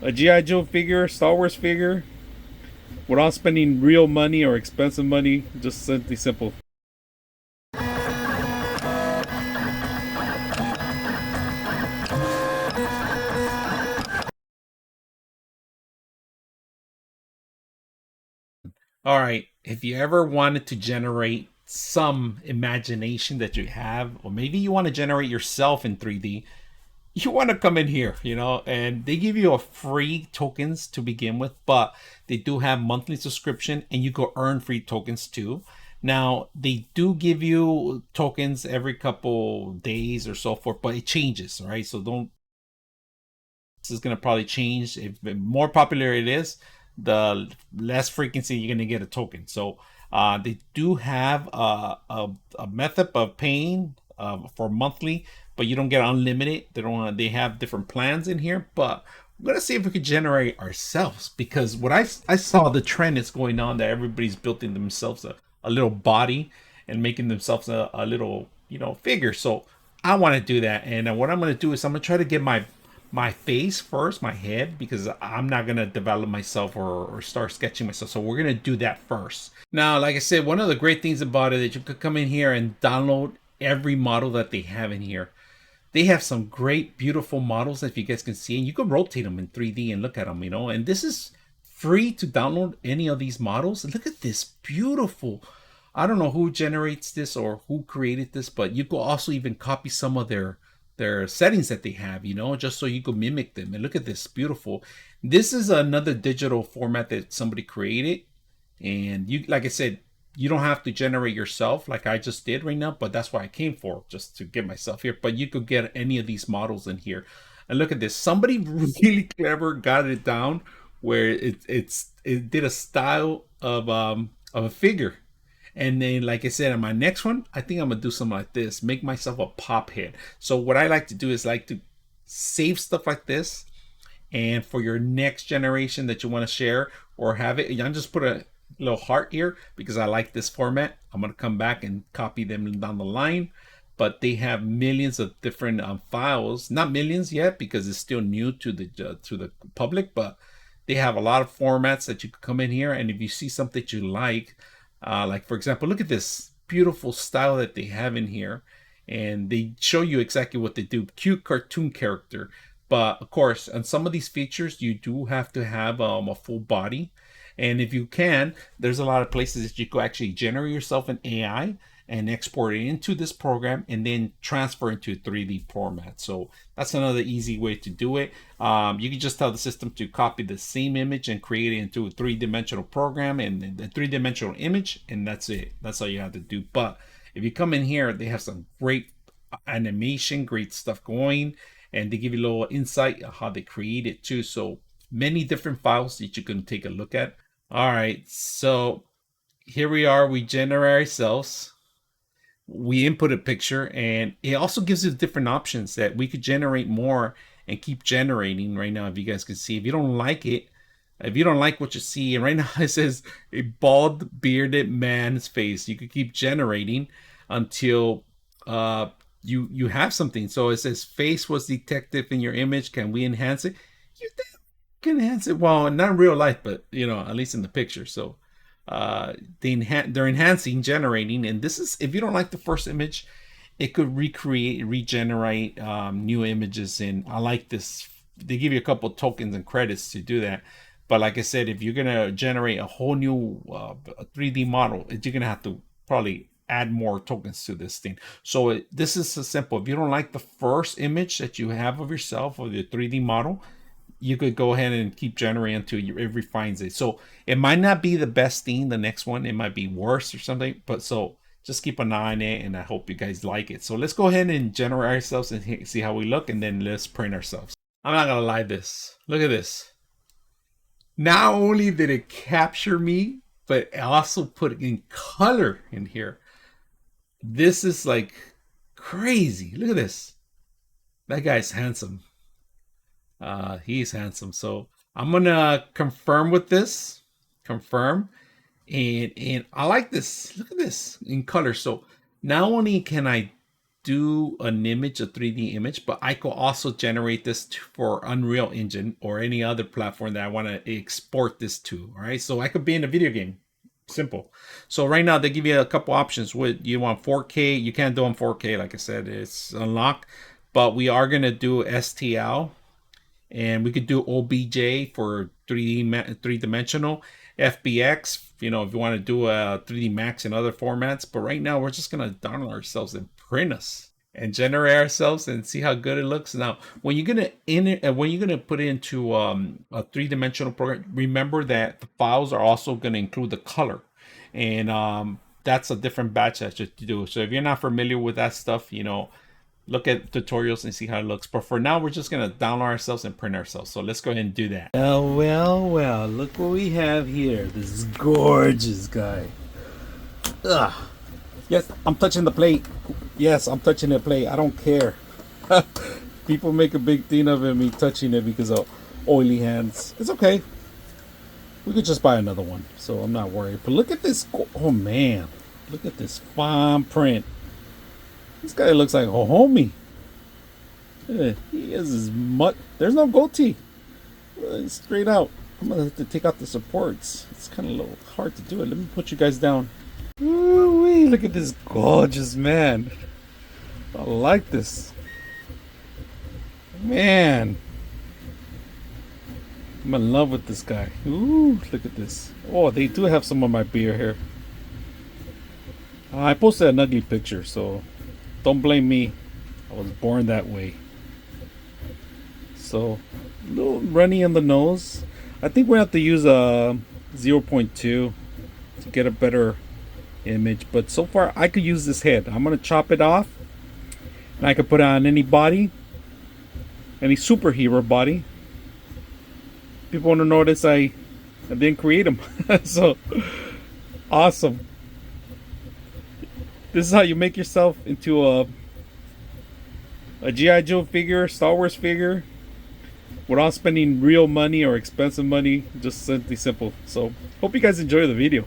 a GI Joe figure, Star Wars figure, without spending real money or expensive money. Just simply simple. All right. If you ever wanted to generate some imagination that you have, or maybe you want to generate yourself in 3D, you want to come in here, and they give you a free tokens to begin with, but they do have monthly subscription and you go earn free tokens too. Now, they do give you tokens every couple days or so forth, but it changes, right? So don't this is going to probably change. If the more popular it is, the less frequency you're going to get a token. So they do have a method of paying for monthly, but you don't get unlimited. They don't. They have different plans in here, but we're gonna see if we could generate ourselves, because what I saw the trend is going on that everybody's building themselves a little body and making themselves a little figure. So I want to do that, and what I'm gonna do is I'm gonna try to get my face first, my head, because I'm not gonna develop myself or start sketching myself. So we're gonna do that first. Now, like I said, one of the great things about it is that you could come in here and download every model that they have in here. They have some great, beautiful models that you guys can see, and you can rotate them in 3D and look at them, And this is free to download any of these models. Look at this beautiful. I don't know who generates this or who created this, but you could also even copy some of their settings that they have, just so you could mimic them. And look at this, beautiful. This is another digital format that somebody created, and you, like I said, you don't have to generate yourself like I just did right now, but that's why I came for, just to get myself here. But you could get any of these models in here. And look at this. Somebody really clever got it down where it did a style of a figure. And then, like I said, on my next one, I think I'm gonna do something like this, make myself a pop head. So what I like to do is like to save stuff like this, and for your next generation that you want to share or have it, I'm just put a little heart here because I like this format. I'm gonna come back and copy them down the line, but they have millions of different files. Not millions yet because it's still new to the public, but they have a lot of formats that you can come in here, and if you see something that you like for example, look at this beautiful style that they have in here, and they show you exactly what they do. Cute cartoon character, but of course, on some of these features, you do have to have a full body. And if you can, there's a lot of places that you could actually generate yourself an AI and export it into this program and then transfer into 3D format. So that's another easy way to do it. You can just tell the system to copy the same image and create it into a three-dimensional program and the three-dimensional image, and that's it. That's all you have to do. But if you come in here, they have some great animation, great stuff going, and they give you a little insight on how they create it too. So many different files that you can take a look at. All right, so here we are. We generate ourselves. We input a picture, and it also gives us different options that we could generate more and keep generating right now. If you guys can see, if you don't like it, if you don't like what you see, and right now it says a bald bearded man's face, you could keep generating until you have something. So it says face was detected in your image. Can we enhance it? You can enhance it. Well, not in real life, but at least in the picture. So they're enhancing, generating, and this is, if you don't like the first image, it could regenerate new images. And I like this. They give you a couple tokens and credits to do that. But like I said, if you're gonna generate a whole new 3D model, you're gonna have to probably add more tokens to this thing. So this is so simple. If you don't like the first image that you have of yourself or the 3D model, you could go ahead and keep generating until it refines it. So it might not be the best thing. The next one, it might be worse or something. But so just keep an eye on it, and I hope you guys like it. So let's go ahead and generate ourselves and see how we look, and then let's print ourselves. I'm not gonna lie, this. Look at this. Not only did it capture me, but it also put in color in here. This is like crazy. Look at this. That guy's handsome. He's handsome. So I'm gonna confirm with this. Confirm. And I like this. Look at this in color. So not only can I do an image, a 3D image, but I could also generate this for Unreal Engine or any other platform that I want to export this to. All right, so I could be in a video game. Simple. So right now they give you a couple options. What you want, 4K? You can't do on 4K, like I said, it's unlocked. But we are gonna do STL, and we could do OBJ for 3D FBX. You know, if you want to do a 3D Max and other formats. But right now we're just gonna download ourselves and print us and generate ourselves and see how good it looks. Now, when you're gonna put it into a three-dimensional program, remember that the files are also gonna include the color, and that's a different batch that you do. So if you're not familiar with that stuff, you know, look at tutorials and see how it looks. But for now, we're just gonna download ourselves and print ourselves. So let's go ahead and do that. Well, look what we have here. This gorgeous guy. Ugh. Yes, I'm touching the plate. Yes, I'm touching the plate. I don't care. People make a big thing of it, me touching it because of oily hands. It's okay. We could just buy another one, so I'm not worried. But look at this. Oh, man. Look at this fine print. This guy looks like a homie. He has his mutt. There's no goatee. Straight out. I'm going to have to take out the supports. It's kind of a little hard to do it. Let me put you guys down. Ooh-wee, look at this gorgeous man. I like this. Man. I'm in love with this guy. Ooh, look at this. Oh, they do have some of my beer here. I posted an ugly picture, so don't blame me. I was born that way. So, a little runny on the nose. I think we have to use a 0.2 to get a better image, but so far I could use this head. I'm gonna chop it off and I could put it on any body, any superhero body. People want to notice I didn't create them. So awesome. This is how you make yourself into a G.I. Joe figure, Star Wars figure, without spending real money or expensive money. Just simply simple. So hope you guys enjoy the video.